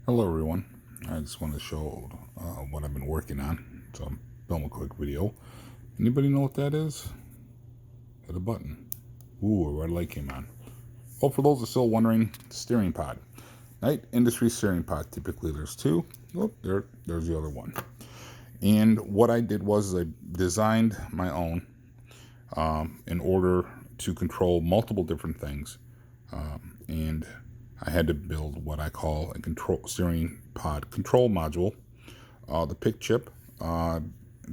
Hello everyone, I just want to show what I've been working on, so I'm filming a quick video. Anybody know what that is? Hit a button. Ooh, a red light came on. Oh, for those that are still wondering, steering pod. Knight Industry steering pod, typically there's two. Oh, there's the other one. And what I did was I designed my own in order to control multiple different things. And I had to build what I call a steering pod control module. The pick chip,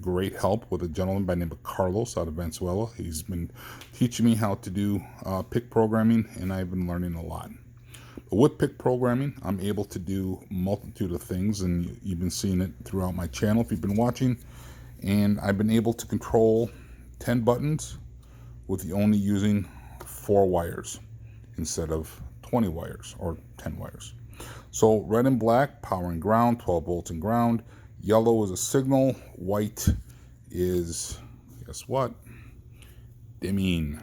great help with a gentleman by the name of Carlos out of Venezuela. He's been teaching me how to do pick programming, and I've been learning a lot. But with pick programming, I'm able to do a multitude of things, and you've been seeing it throughout my channel if you've been watching. And I've been able to control 10 buttons with only using 4 wires instead of 20 wires or 10 wires. So red and black, power and ground, 12 volts and ground. Yellow is a signal. White is, guess what? Dimming.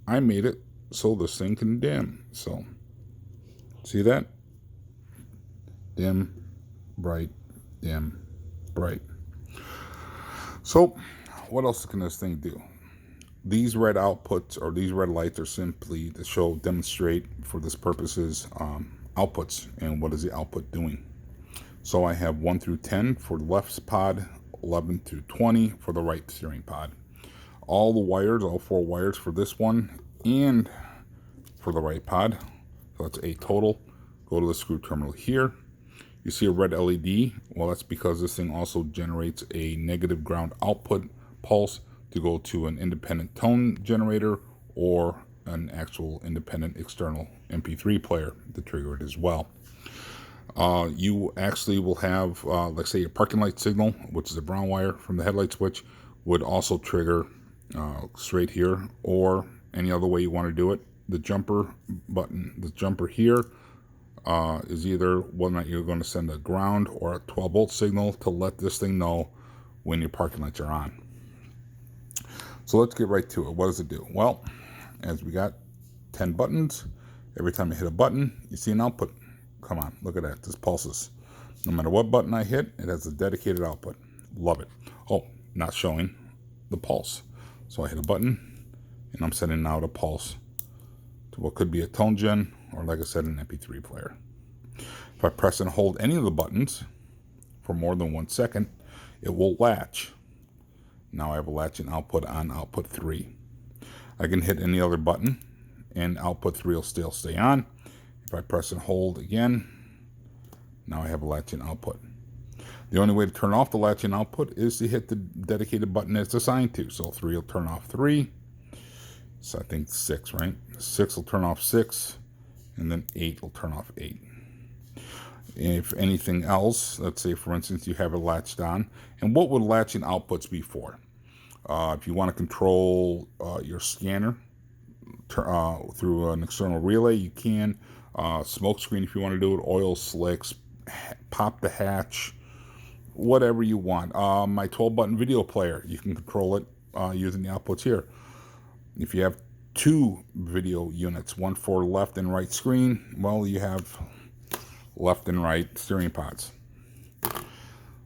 I made it so this thing can dim. So, see that? Dim, bright, dim, bright. So, what else can this thing do? These red outputs, or these red lights, are simply to demonstrate for this purposes outputs and what is the output doing. So I have 1 through 10 for the left pod, 11 through 20 for the right steering pod. All the wires, all 4 wires for this one and for the right pod, so that's 8 total, go to the screw terminal here. You see a red LED, well that's because this thing also generates a negative ground output pulse to go to an independent tone generator or an actual independent external MP3 player to trigger it as well. You actually will have, let's say, a parking light signal, which is a brown wire from the headlight switch, would also trigger straight here, or any other way you want to do it. The jumper button, the jumper here, is either whether or not you're going to send a ground or a 12 volt signal to let this thing know when your parking lights are on. So let's get right to it. What does it do? Well, as we got 10 buttons, every time you hit a button, you see an output. Come on, look at that. This pulses. No matter what button I hit, it has a dedicated output. Love it. Oh, not showing the pulse. So I hit a button, and I'm sending out a pulse to what could be a tone gen, or like I said, an MP3 player. If I press and hold any of the buttons for more than 1 second, it will latch. Now I have a latching output on output 3. I can hit any other button, and output 3 will still stay on. If I press and hold again, now I have a latching output. The only way to turn off the latching output is to hit the dedicated button it's assigned to. So 3 will turn off 3. So I think 6, right? 6 will turn off 6, and then 8 will turn off 8. If anything else, let's say for instance you have it latched on, and what would latching outputs be for? If you want to control your scanner through an external relay, you can. Smoke screen if you want to do it, oil slicks, pop the hatch, whatever you want. My 12 button video player, you can control it using the outputs here. If you have 2 video units, one for left and right screen, well, you have left and right steering pods.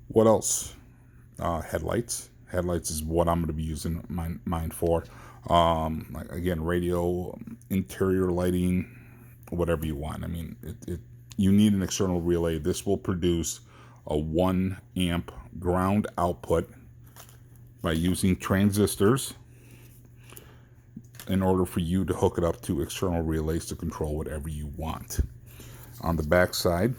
What else? Headlights. Headlights is what I'm going to be using mine for. Like again, radio, interior lighting, whatever you want. I mean, you need an external relay. This will produce a 1 amp ground output by using transistors in order for you to hook it up to external relays to control whatever you want. On the back side,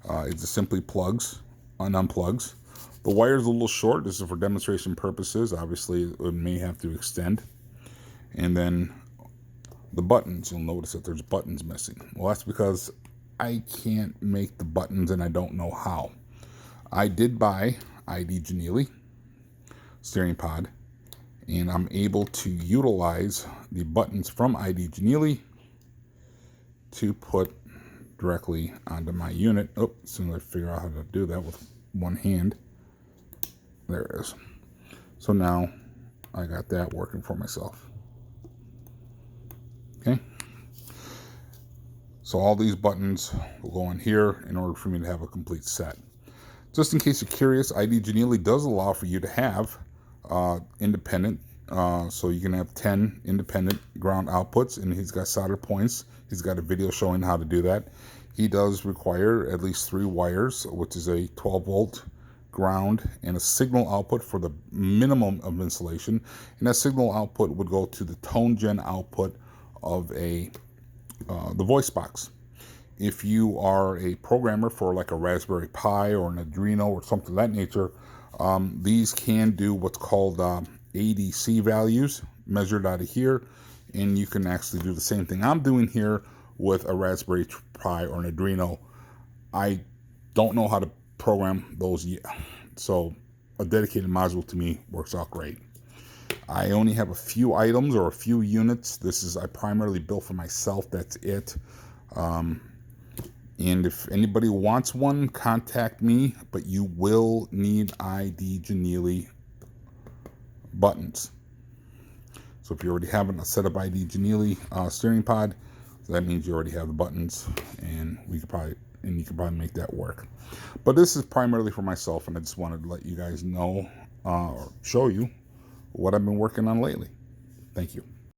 it just simply plugs and unplugs. The wire is a little short. This is for demonstration purposes. Obviously, it may have to extend. And then the buttons, you'll notice that there's buttons missing. Well, that's because I can't make the buttons and I don't know how. I did buy ID Janili steering pod, and I'm able to utilize the buttons from ID Janili to put directly onto my unit. Oh, as soon as I figure out how to do that with one hand. There it is. So now I got that working for myself. Okay. So all these buttons will go in here in order for me to have a complete set. Just in case you're curious, ID Janili does allow for you to have independent, so you can have 10 independent ground outputs, and he's got solder points. He's got a video showing how to do that. He does require at least 3 wires, which is a 12-volt ground and a signal output for the minimum of insulation, and that signal output would go to the tone gen output of the voice box. If you are a programmer for like a Raspberry Pi or an Arduino or something of that nature, these can do what's called ADC values measured out of here, and you can actually do the same thing I'm doing here with a Raspberry Pi or an Arduino. I don't know how to program those yet, so a dedicated module to me works out great. I only have a few items or a few units. I primarily built for myself. That's it. And if anybody wants one, contact me, but you will need ID Janili buttons. So if you already have a set of ID Janili steering pod, that means you already have the buttons, and you can probably make that work. But this is primarily for myself, and I just wanted to let you guys know or show you what I've been working on lately. Thank you.